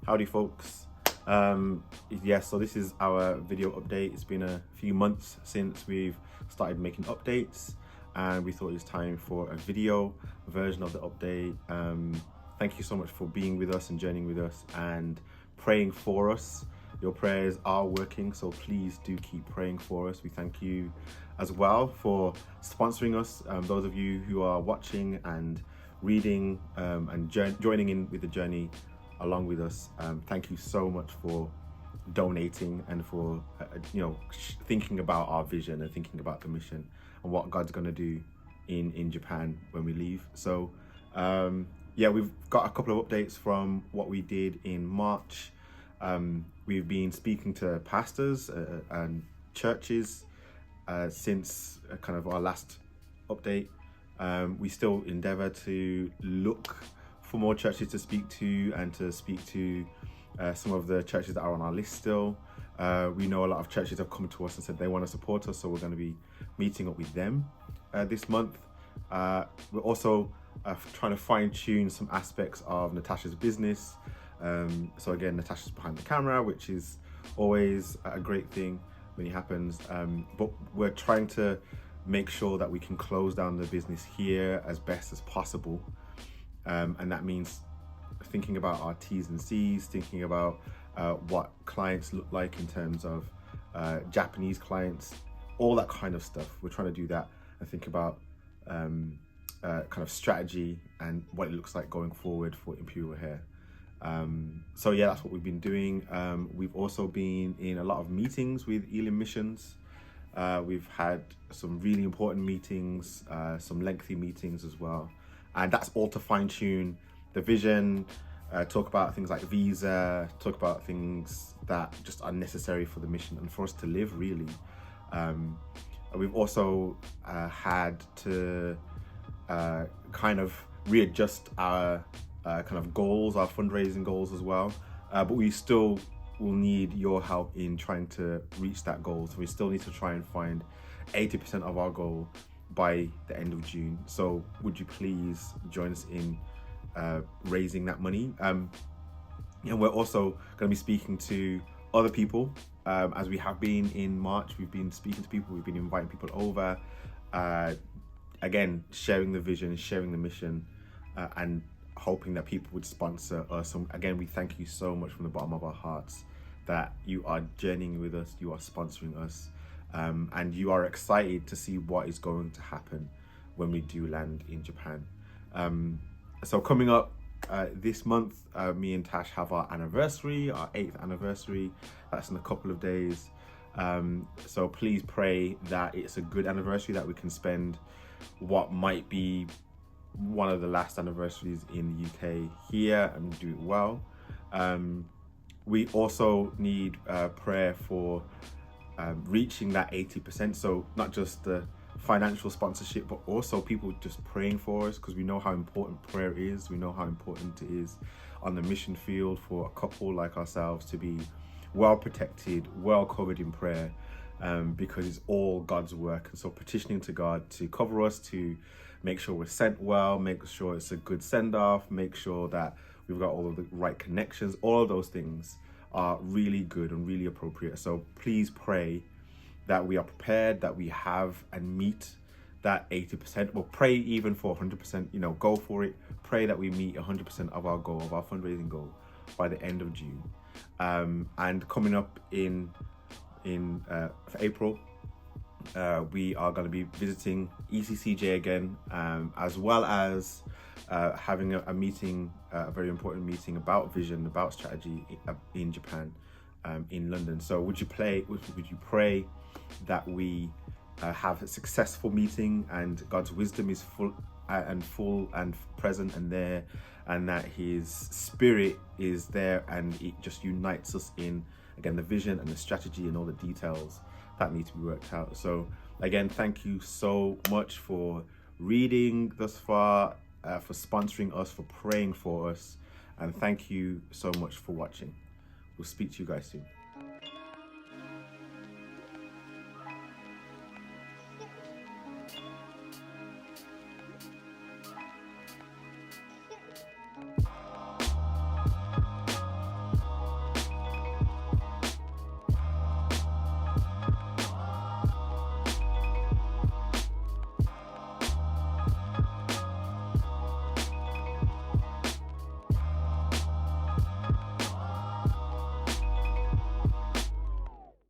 Howdy folks. So this is our video update. It's been a few months since we've started making updates and we thought it was time for a video version of the update. Thank you so much for being with us and journeying with us and praying for us. Your prayers are working, so please do keep praying for us. We thank you as well for sponsoring us. Those of you who are watching and reading and joining in with the journey along with us, thank you so much for donating and for thinking about our vision and thinking about the mission and what God's going to do in Japan when we leave. So we've got a couple of updates from what we did in March. We've been speaking to pastors and churches since kind of our last update. We still endeavor to look for more churches to speak to and to speak to some of the churches that are on our list still. We know a lot of churches have come to us and said they want to support us, so we're going to be meeting up with them this month. We're also trying to fine-tune some aspects of Natasha's business. So again, Natasha's behind the camera, which is always a great thing when it happens. But we're trying to make sure that we can close down the business here as best as possible. And that means thinking about our T's and C's, thinking about what clients look like in terms of Japanese clients, all that kind of stuff. We're trying to do that and think about kind of strategy and what it looks like going forward for Imperial Hair. That's what we've been doing. We've also been in a lot of meetings with Elim Missions. We've had some really important meetings, some lengthy meetings as well. And that's all to fine tune the vision, talk about things like visa, talk about things that just are necessary for the mission and for us to live really. We've also had to kind of readjust our kind of goals, our fundraising goals as well. But we still will need your help in trying to reach that goal. So we still need to try and find 80% of our goal by the end of June. So would you please join us in raising that money? And we're also going to be speaking to other people as we have been in March. We've been speaking to people, we've been inviting people over, again, sharing the vision, sharing the mission, and hoping that people would sponsor us. And again, we thank you so much from the bottom of our hearts that you are journeying with us, you are sponsoring us, and you are excited to see what is going to happen when we do land in Japan. So coming up this month, me and Tash have our anniversary, our 8th anniversary. That's in a couple of days. So please pray that it's a good anniversary, that we can spend what might be one of the last anniversaries in the UK here and do it well. We also need prayer for reaching that 80%. So not just the financial sponsorship, but also people just praying for us, because we know how important prayer is. We know how important it is on the mission field for a couple like ourselves to be well protected, well covered in prayer, because it's all God's work. And so petitioning to God to cover us, to make sure we're sent well, make sure it's a good send-off, make sure that we've got all of the right connections, all of those things are really good and really appropriate. So please pray that we are prepared, that we have and meet that 80%. Well, pray even for 100%, go for it. Pray that we meet 100% of our goal, of our fundraising goal by the end of June. And coming up in for April, we are going to be visiting ECCJ again, as well as having a meeting, a very important meeting about vision, about strategy in Japan, in London. So would you pray that we have a successful meeting and God's wisdom is full and present and there, and that his spirit is there and it just unites us in, again, the vision and the strategy and all the details that need to be worked out. So again, thank you so much for reading thus far, for sponsoring us, for praying for us, and thank you so much for watching. We'll speak to you guys soon.